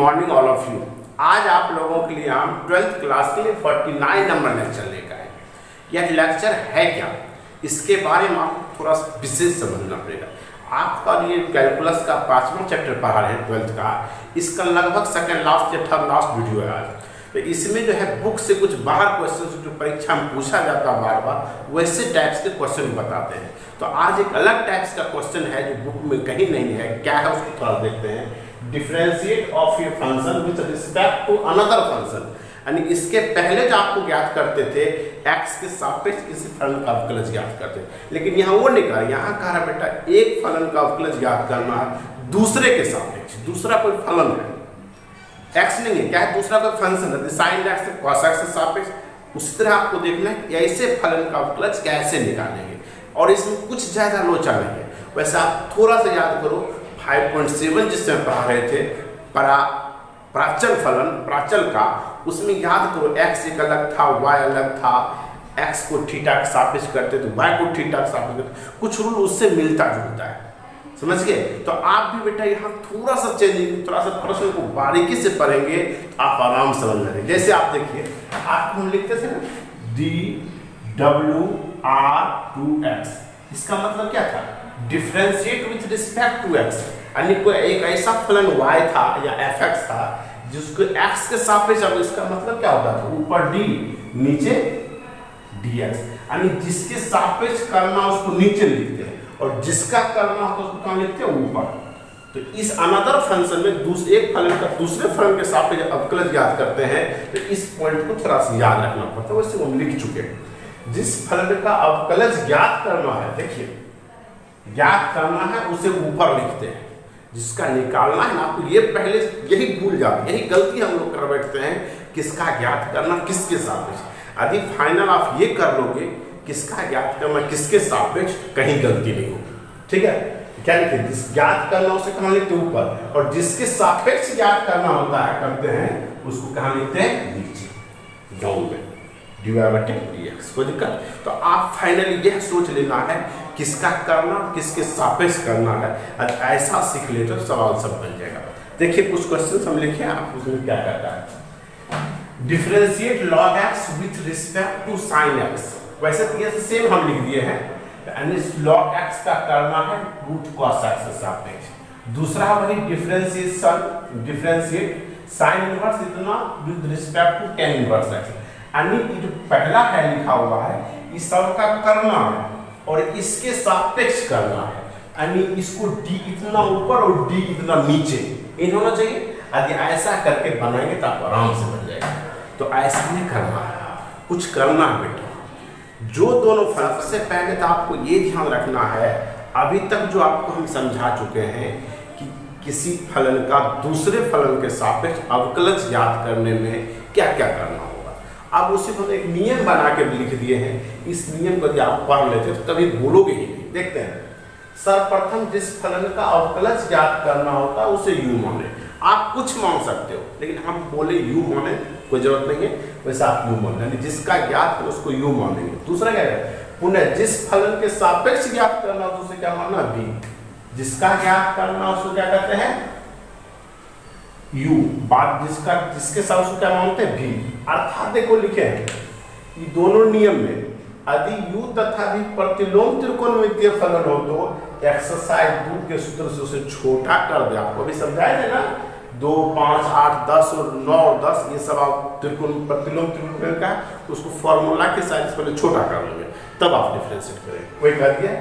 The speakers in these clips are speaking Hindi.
Morning all of you. आज आप लोगों के लिए हम 12th क्लास के लिए 49 नंबर लेक्चर लेकर आए। यह लेक्चर है क्या, इसके बारे में आपको थोड़ा विशेष समझना पड़ेगा। आपका ये कैलकुलस का 5वां चैप्टर पढ़ा रहे हैं 12th का, इसका लगभग सेकंड लास्ट या थर्ड लास्ट वीडियो है आज। तो इसमें जो है बुक से कुछ बाहर क्वेश्चन जो परीक्षा में पूछा जाता है बार बार, वैसे टाइप्स के क्वेश्चन बताते हैं। तो आज एक अलग टाइप्स का क्वेश्चन है जो बुक में कहीं नहीं है, क्या है उसको थोड़ा देखते हैं। Differentiate of a function with respect to another function, यानी इसके पहले जो आपको ज्ञात करते थे x के सापेक्ष किसी फलन का अवकलज ज्ञात करते, लेकिन यहाँ वो नहीं कहा। यहाँ कहा बेटा एक फलन का अवकलज ज्ञात करना है दूसरे के सापेक्ष। दूसरा कोई फलन है, x नहीं है, क्या है, दूसरा कोई फंक्शन है, sin x से cos x से सापेक्ष। उसी तरह आपको देखना है कि ऐसे फलन का अवकलज कैसे निकालेंगे, और इसमें कुछ ज्यादा लोचा नहीं है। वैसे आप थोड़ा सा याद करो 5.7 जिसमें पढ़ा रहे थे प्राचल फलन, प्राचल का, उसमें याद करो x एक अलग था, y अलग था। x को थीटा के सापेक्ष करते तो y को थीटा के सापेक्ष करते, कुछ रूल उससे मिलता जुलता है, समझ गए। तो आप भी बेटा यहाँ थोड़ा सा चेंजिंग, थोड़ा सा प्रश्न को बारीकी से पढ़ेंगे, आप आराम से समझ लेंगे। जैसे आप देखिए, आपको हम लिखते थे ना dWr2x, इसका मतलब क्या था, differentiate with respect to x। यानी कोई एक ऐसा फलन y था या fx था जिसको x के सापेक्ष, अब इसका मतलब क्या होता था, ऊपर d नीचे dx, यानी जिसके सापेक्ष करना उसको नीचे लिखते हैं और जिसका करना होता है उसको कहाँ लिखते हैं, ऊपर। तो इस अनदर फंक्शन में दूसरे एक फलन का दूसरे फलन के सापेक्ष अवकलज ज्ञात करते हैं। तो इस पॉइंट को थोड़ा सा याद रखना पड़ता है, वैसे हम लिख चुके हैं। जिस फलन का अवकलज ज्ञात करना है, देखिए ज्ञात करना है उसे ऊपर लिखते हैं, जिसका निकालना है ना, आपको ये पहले यही भूल जाते, यही गलती हम लोग कर बैठते हैं, किसका ज्ञात करना किसके सापेक्ष। यदि फाइनल आप ये कर लोगे किसका ज्ञात करना किसके सापेक्ष, कहीं गलती नहीं होगी, ठीक है। क्या लिखे, जिस ज्ञात करना उसे कहाँ लिखते हैं, ऊपर, और जिसके सापेक्ष ज्ञात करना होता है करते हैं उसको कहाँ लिखते हैं, नीचे डाउन में, dydx। कोई दिक्कत। तो आप फाइनली यह सोच लेना है किसका करना किसके सापेक्ष करना है, ऐसा सीख ले तो सवाल सब बन जाएगा। देखिए कुछ क्वेश्चन हम लिखे, आप उसमें क्या करता है, differentiate log x with respect to sin x। वैसे तो ये सेम हम लिख दिए हैं, यानी log x का करना है रूट cos x के सापेक्ष। दूसरा वही डिफरेंशिएट sin इनवर्स इतना with respect to tan inverse x, यानी जो पहला है लिखा हुआ है इस सब का करना है और इसके सापेक्ष करना है, यानी इसको d इतना ऊपर और d इतना नीचे इन होना चाहिए। यदि ऐसा करके बनाएंगे तो आप आराम से बन जाएगा। तो ऐसा नहीं करना है, कुछ करना है बेटा। जो दोनों फलन, सबसे पहले तो आपको ये ध्यान रखना है, अभी तक जो आपको हम समझा चुके हैं कि किसी फलन का दूसरे फलन के सापेक्ष अवकलज ज्ञात करने में क्या क्या करना होगा। अब उसी को एक नियम बना के लिख दिए हैं, इस नियम को यदि आप पढ़ लेते तो कभी भूलोगे ही नहीं। देखते हैं, सर्वप्रथम जिस फलन का अवकलज ज्ञात करना होता है उसे u माने। आप कुछ मान सकते हो, लेकिन हम बोले u माने कोई जरूरत नहीं है, वैसे आप u मान, यानी जिसका ज्ञात है उसको u मानेंगे। दूसरा क्या है, पुनः जिस फलन के सापेक्ष ज्ञात करना हो तो उसे क्या मानना, v। जिसका ज्ञात करना उसको क्या कहते हैं, u। बात जिसके साथ उसको क्या मानते हैं, v। अर्थात देखो लिखे हैं ये दोनों नियम में, यदि u तथा v प्रतिलोम त्रिकोणमितीय फलन हो तो एक्सरसाइज 2 के सूत्र से उसे छोटा कर दे। आपको अभी समझाया है ना, 2, 5, 8, 10 और 9 और 10 ये सब आप प्रतिलोम त्रिकोण का उसको फॉर्मूला के साइज पहले छोटा कर लेंगे, तब आप डिफरेंशिएट करेंगे। वही कर दिया।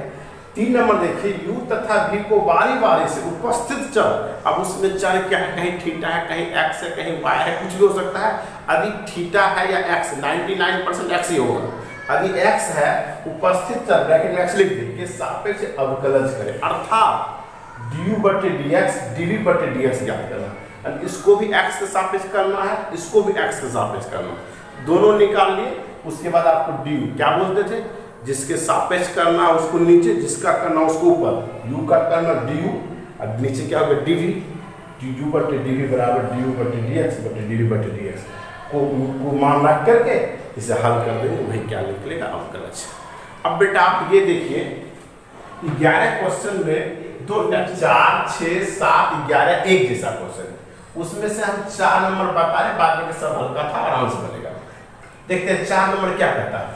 3 नंबर देखिए, u तथा v को बारी बारी से उपस्थित चर, अब उसमें चर क्या है, कहीं थीटा है, कहीं x है, कहीं y है, कुछ भी हो सकता है। यदि थीटा है या x, 99% x ही होगा। यदि x है उपस्थित चर ब्रैकेट में x लिख दे के सापेक्ष अवकलज करें, अर्थात du बटे dx dv बटे dx ज्ञात करना। इसको भी x के सापेक्ष करना है, इसको भी x के सापेक्ष करना है, दोनों निकाल लिए। उसके बाद आपको du क्या बोलते थे, जिसके सापेक्ष करना उसको नीचे, जिसका करना उसको ऊपर। u का करना du, अब नीचे क्या होगा dv, du बटे dv बराबर du बटे dx बटे dv बटे dx को मान रख करके इसे हल कर देंगे, वही क्या निकलेगा, अवकलज। अब बेटा आप ये देखिए 11 क्वेश्चन में 2, 4, 6, 7, 11 एक जैसा क्वेश्चन है। उसमें से हम 4 नंबर बता रहे, बाद में सब हल्का था, आराम से बनेगा। देखते हैं 4 नंबर क्या कहता है,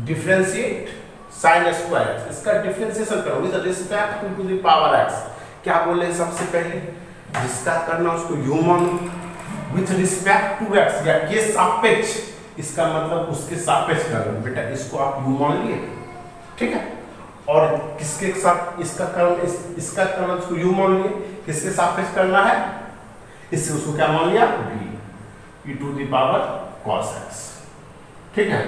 डिफरेंशिएट साइन स्क्वायर एक्स, इसका डिफरेंशिएशन करो with respect to the power x. क्या बोले सबसे पहले, जिसका करना उसको यू मानो, विथ रिस्पेक्ट टू एक्स या के सापेक्ष, इसका मतलब उसके सापेक्ष करना। बेटा इसको आप यू मान लिए, ठीक है, और किसके साथ इसका कर्म, इसका कर्म उसको यू मान लिए, किसके सापेक्ष करना है, इससे उसको क्या मान लिया, v e to the power cos x, ठीक है।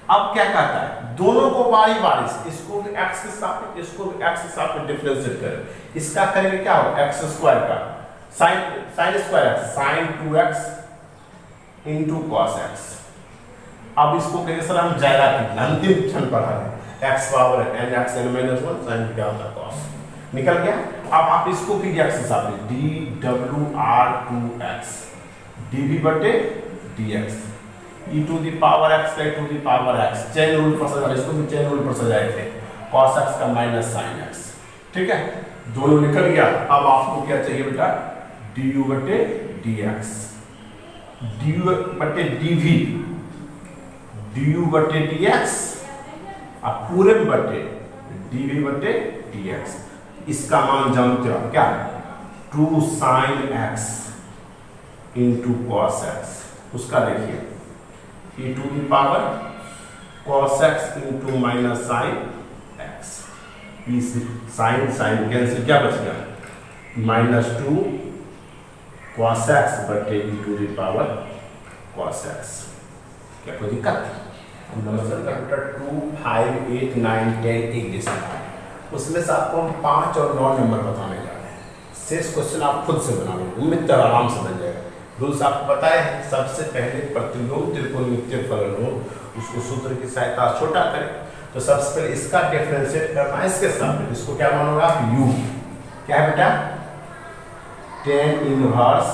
अब क्या कहता है, दोनों को बारी बारी से, इसको भी x के सापेक्ष, इसको भी x के सापेक्ष डिफरेंशिएट करें। इसका करेंगे क्या हो, x स्क्वायर का sin square x sin 2x into cos x। अब इसको कहेंगे सर हम ज्यादा कितना अंतिम क्षण पढ़ा है, x power n x n minus 1 sin क्या होता है cos, निकल गया। अब आप इसको भी x के साथ dwr2x dv बटे dx e to the power x का e to the power x, chain rule पर सजाए, इसको भी चेन रूल पर सजाए थे, cos x का माइनस sin x, ठीक है, दोनों निकल गया। अब आपको क्या चाहिए बेटा, du बटे dx, du बटे dv, du बटे dx, अब पूरे बटे dv बटे dx। इसका मान जानते हो क्या, 2 sin x into cos x, उसका देखिए e to the power cos x into minus sin x, sine cancel, क्या बच गया, -2 cos x बटे e to the power cos x। क्या कोई दिक्कत, नंबर बेटा 2 5 8 9 10 एक जैसा, उसमें से आपको हम 5 और 9 नंबर बताने जा रहे हैं। शेष क्वेश्चन आप खुद से बनाओगे, उम्मीद तो आराम से बन जाएगा। रूल्स आपको बताए हैं, सबसे पहले प्रतिलोम त्रिकोणमितीय फलन हो उसको सूत्र की सहायता छोटा करें। तो सबसे पहले इसका डिफरेंशिएट करना है इसके साथ, इसको क्या मानोगे आप, u, क्या है बेटा, tan inverse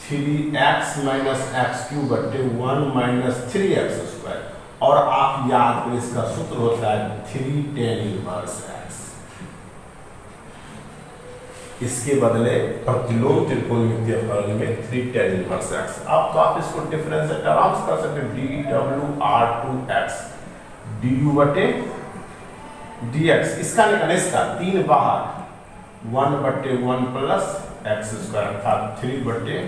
3x minus x cube बटे 1 माइनस 3x स्क्वायर, और आप याद करें इसका सूत्र होता है 3 tan इनवर्स x। इसके बदले प्रतिलोम त्रिकोणमितीय फलन में 3 tan इनवर्स x। अब तो आप इसको डिफरेंशिएट आराम से कर सकते हैं, dwr2x du बटे dx, इसका निकाले, इसका 3 बाहर 1 बटे 1 प्लस एक्स स्क्वायर अर्थात 3 बटे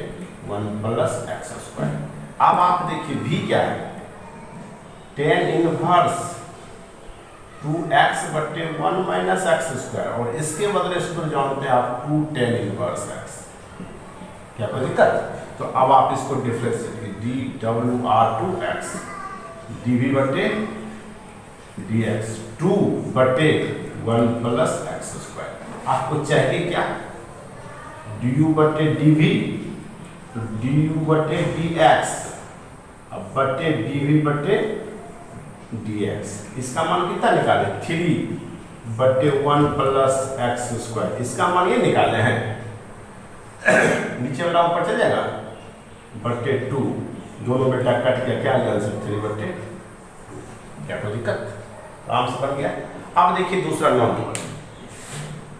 1 प्लस एक्स स्क्वायर। अब आप देखिए v क्या है, tan इनवर्स 2x बटे 1 माइनस एक्स स्क्वायर, और इसके बदले सूत्र जानते हैं आप 2 tan इनवर्स x। क्या कोई दिक्कत, तो अब आप इसको डिफरेंशिएट कीजिए, dwr2x dv बटे dx 2 बटे 1 प्लस एक्स स्क्वायर। आपको चाहिए क्या, du बटे dv, तो du बटे dx अब बटे dv बटे dx, इसका मान कितना निकाले, 3 बटे 1 प्लस एक्स स्क्वायर, इसका मान ये निकाले हैं, नीचे वाला ऊपर चल जाएगा, बटे 2, दोनों बेटा कट गया, क्या आंसर 3 बटे 2। क्या कोई दिक्कत, आराम से बन गया। अब देखिए दूसरा नंबर,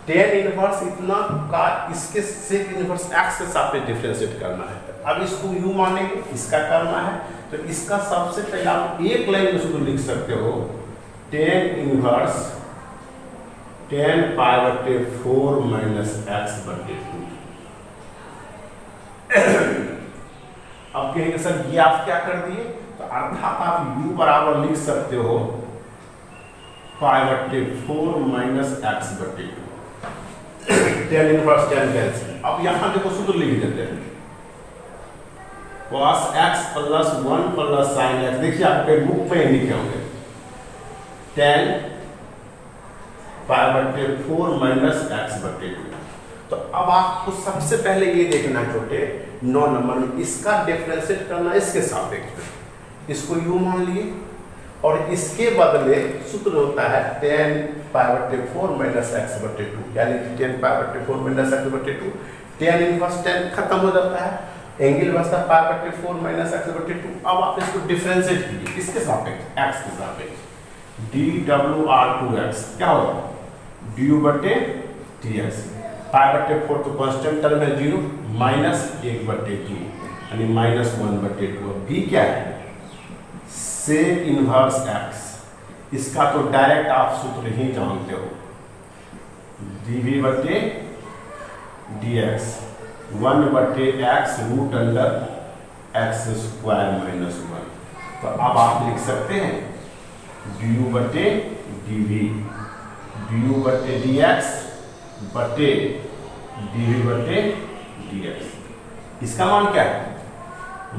tan इनवर्स इतना का इसके सेक इनवर्स x के साथ में डिफरेंशिएट करना है। अब इसको u मानेंगे, इसका करना है, तो इसका सबसे पहले आप एक लाइन में उसको लिख सकते हो, tan इनवर्स tan पाई बटे 4 माइनस x बटे 2। अब कहेंगे सर ये आप क्या कर दिए, तो अर्थात आप u बराबर लिख सकते हो पाई बटे 4 माइनस x बटे 2, tan इनवर्स tan कैंसिल। अब यहां देखो सूत्र लिख देते हैं, cos x plus 1 plus sin x, देखिए आपके बुक में लिखे होंगे, tan पाई बटे 4 माइनस x बटे 2। तो अब आपको सबसे पहले ये देखना छोटे 9 नंबर में, इसका डिफरेंशिएट करना इसके सापेक्ष में, इसको u मान लिए, और इसके बदले सूत्र होता है tan पाई बटे 4 माइनस x बटे 2, यानी कि tan पाई बटे 4 माइनस x बटे 2, tan इनवर्स tan खत्म हो जाता है, एंगल बचता है पाई बटे 4 माइनस x बटे 2। अब आप इसको डिफरेंशिएट कीजिए, किसके सापेक्ष, x के सापेक्ष, dwr2x क्या होगा, du बटे dx, 5/4 तो कांस्टेंट टर्म है 0, -1/2 यानी -1/2। अब b क्या है? Sec inverse x। इसका तो डायरेक्ट आप सूत्र ही जानते हो, dv/dx 1/x root under x² -1। तो अब आप लिख सकते हैं du/dv du/dx बटे dv/dx। इसका मान क्या है?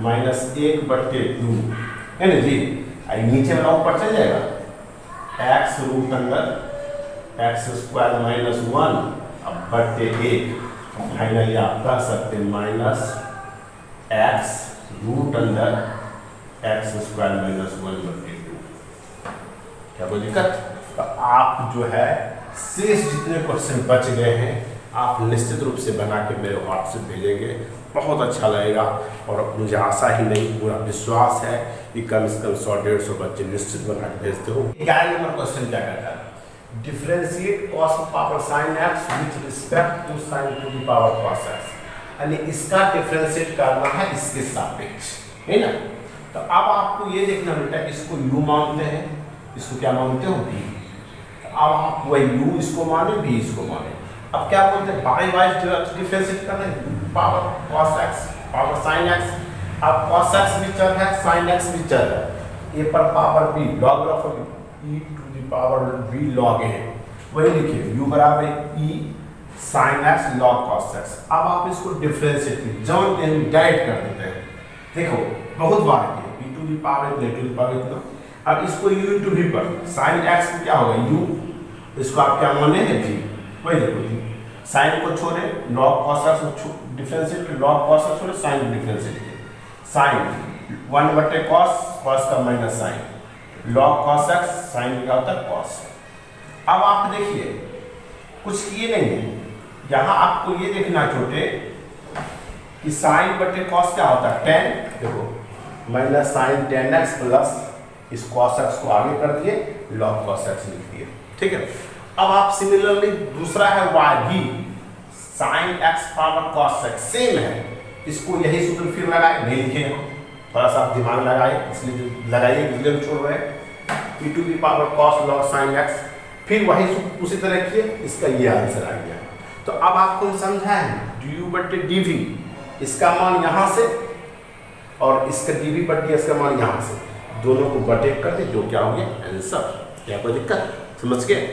-1/2 है ना जी। नीचे वाला ऊपर चल जाएगा, x रूट अंडर x² -1 अब बटे 1। फाइनली आप कह सकते हैं -x रूट अंडर x² -1/2। क्या कोई दिक्कत? तो आप जो है शेष जितने क्वेश्चन बच गए हैं आप निश्चित रूप से बना के मेरे व्हाट्सएप भेजेंगे, बहुत अच्छा लगेगा। और मुझे आशा ही नहीं पूरा विश्वास है कि कम से कम 100-150 बच्चे निश्चित बना के भेजते हो। 11 नंबर क्वेश्चन क्या कहता है? Differentiate cos power sin x with respect to sin to the power cos x। यानी इसका डिफरेंशिएट करना है इसके सापेक्ष, है ना। तो अब आपको ये देखना बेटा, इसको u मानते हैं, इसको क्या मानते हो? v। अब आप वही u इसको माने, v इसको माने। अब क्या बोलते हैं? बाई वाइज डिफरेंशिएट करना है, power cos x power sin x। अब cos x भी चर है, sin x भी चर है, a पर power b log of e to the power v log a। वही लिखिए u बराबर e sin x log cos x। अब आप इसको डिफरेंशिएट जानते हैं, डायरेक्ट कर देते हैं। देखो बहुत बार किए, e to the power a to the power इतना। अब इसको u टू v पर sin x क्या होगा? u, इसको आप क्या माने हैं? v। वही देखो साइन को छोड़े, log cos x differentiate, log cos x छोड़े, साइन को डिफरेंशिएट किए। साइन 1/cos, cos का minus sine, log cos x, sine क्या होता है? cos। अब आप देखिए कुछ किए नहीं है, यहाँ आपको ये देखना छोटे कि साइन बटे cos क्या होता है? tan। देखो minus sine tan x plus इस cos x को आगे कर दिए, log cos x लिख दिए, ठीक है। अब आप सिमिलरली दूसरा है y भी sin x power cos x same है, इसको यही सूत्र फिर लगाए, नहीं लिखे थोड़ा सा आप दिमाग लगाए, इसलिए लगाइए, इसलिए छोड़ रहे हैं। e to the power cos log sin x, फिर वही सूत्र उसी तरह किए, इसका ये आंसर आ गया। तो अब आपको समझाएं du/dv, इसका मान यहाँ से और इसका dv/dx का मान यहाँ से, दोनों को बटे कर दे, जो क्या हो गया? आंसर। क्या कोई दिक्कत? समझ गए?